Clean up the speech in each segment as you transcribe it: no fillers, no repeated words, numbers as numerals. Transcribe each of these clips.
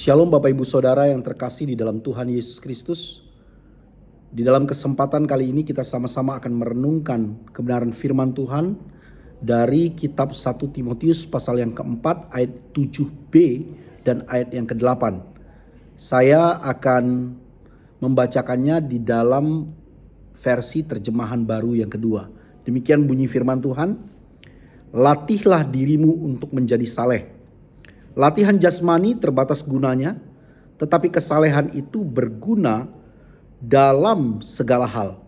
Shalom Bapak Ibu Saudara yang terkasih di dalam Tuhan Yesus Kristus. Di dalam kesempatan kali ini kita sama-sama akan merenungkan kebenaran firman Tuhan dari kitab 1 Timotius pasal yang keempat ayat 7b dan ayat yang ke-8. Saya akan membacakannya di dalam versi terjemahan baru yang kedua. Demikian bunyi firman Tuhan. Latihlah dirimu untuk menjadi saleh. Latihan jasmani terbatas gunanya, tetapi kesalehan itu berguna dalam segala hal,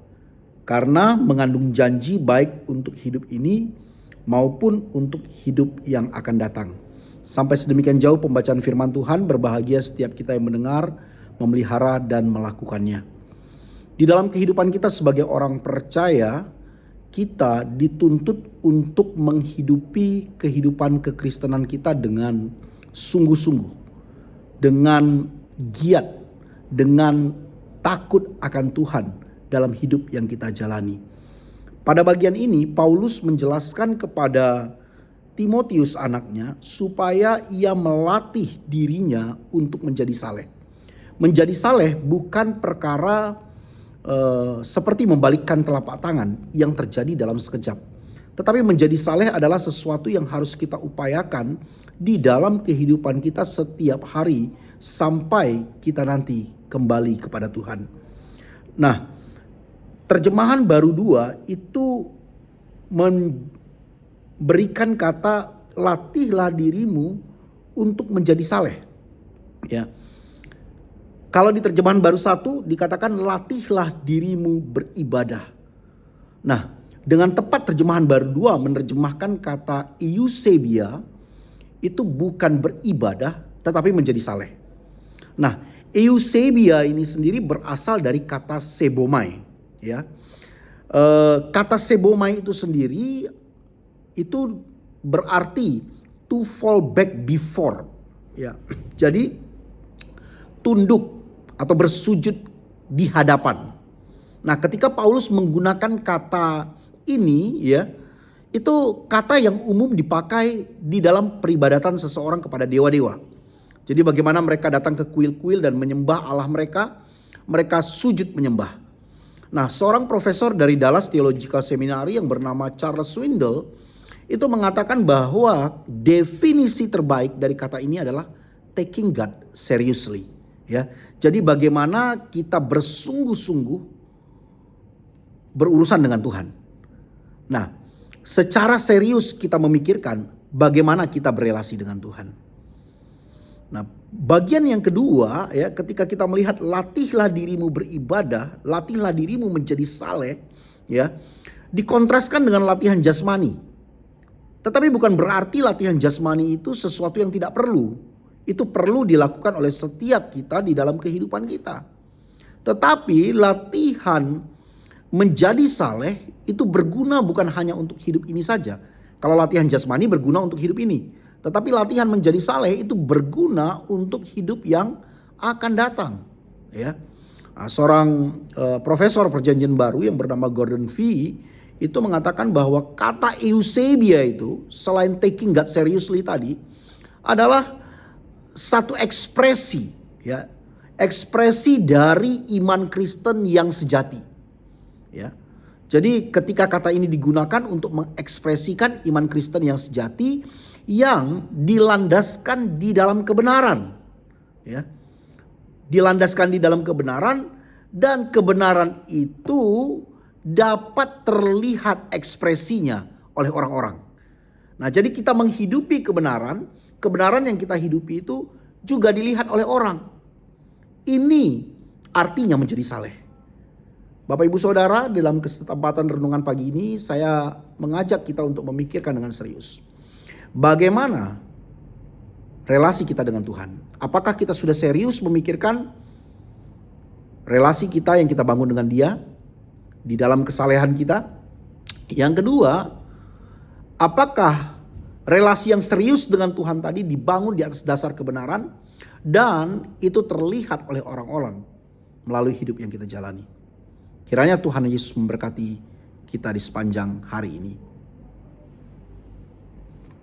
karena mengandung janji baik untuk hidup ini maupun untuk hidup yang akan datang. Sampai sedemikian jauh pembacaan firman Tuhan. Berbahagia setiap kita yang mendengar, memelihara dan melakukannya. Di dalam kehidupan kita sebagai orang percaya, kita dituntut untuk menghidupi kehidupan kekristenan kita dengan sungguh-sungguh, dengan giat, dengan takut akan Tuhan dalam hidup yang kita jalani. Pada bagian ini Paulus menjelaskan kepada Timotius anaknya supaya ia melatih dirinya untuk menjadi saleh. Menjadi saleh bukan perkara seperti membalikkan telapak tangan yang terjadi dalam sekejap. Tetapi menjadi saleh adalah sesuatu yang harus kita upayakan di dalam kehidupan kita setiap hari sampai kita nanti kembali kepada Tuhan. Nah, terjemahan baru 2 itu memberikan kata latihlah dirimu untuk menjadi saleh. Ya. Kalau di terjemahan baru 1 dikatakan latihlah dirimu beribadah. Nah, dengan tepat terjemahan baru 2 menerjemahkan kata eusebia itu bukan beribadah tetapi menjadi saleh. Nah, eusebia ini sendiri berasal dari kata sebomai, ya. Kata sebomai itu sendiri itu berarti to fall back before, ya. Jadi tunduk atau bersujud di hadapan. Nah, ketika Paulus menggunakan kata ini, ya, itu kata yang umum dipakai di dalam peribadatan seseorang kepada dewa-dewa. Jadi bagaimana mereka datang ke kuil-kuil dan menyembah Allah mereka, mereka sujud menyembah. Nah, seorang profesor dari Dallas Theological Seminary yang bernama Charles Swindoll itu mengatakan bahwa definisi terbaik dari kata ini adalah taking God seriously, ya. Jadi bagaimana kita bersungguh-sungguh berurusan dengan Tuhan. Nah, secara serius kita memikirkan bagaimana kita berelasi dengan Tuhan. Nah, bagian yang kedua, ya, ketika kita melihat latihlah dirimu beribadah, latihlah dirimu menjadi saleh, ya, dikontraskan dengan latihan jasmani. Tetapi bukan berarti latihan jasmani itu sesuatu yang tidak perlu. Itu perlu dilakukan oleh setiap kita di dalam kehidupan kita. Tetapi latihan menjadi saleh itu berguna bukan hanya untuk hidup ini saja. Kalau latihan jasmani berguna untuk hidup ini, tetapi latihan menjadi saleh itu berguna untuk hidup yang akan datang, ya. Nah, seorang profesor perjanjian baru yang bernama Gordon Fee itu mengatakan bahwa kata eusebia itu selain taking God seriously tadi adalah satu ekspresi, ya, ekspresi dari iman Kristen yang sejati. Ya, jadi ketika kata ini digunakan untuk mengekspresikan iman Kristen yang sejati yang dilandaskan di dalam kebenaran, ya, dilandaskan di dalam kebenaran dan kebenaran itu dapat terlihat ekspresinya oleh orang-orang. Nah, jadi kita menghidupi kebenaran, kebenaran yang kita hidupi itu juga dilihat oleh orang. Ini artinya menjadi saleh. Bapak Ibu Saudara, dalam kesempatan renungan pagi ini saya mengajak kita untuk memikirkan dengan serius. Bagaimana relasi kita dengan Tuhan? Apakah kita sudah serius memikirkan relasi kita yang kita bangun dengan Dia di dalam kesalehan kita? Yang kedua, apakah relasi yang serius dengan Tuhan tadi dibangun di atas dasar kebenaran dan itu terlihat oleh orang-orang melalui hidup yang kita jalani? Kiranya Tuhan Yesus memberkati kita di sepanjang hari ini.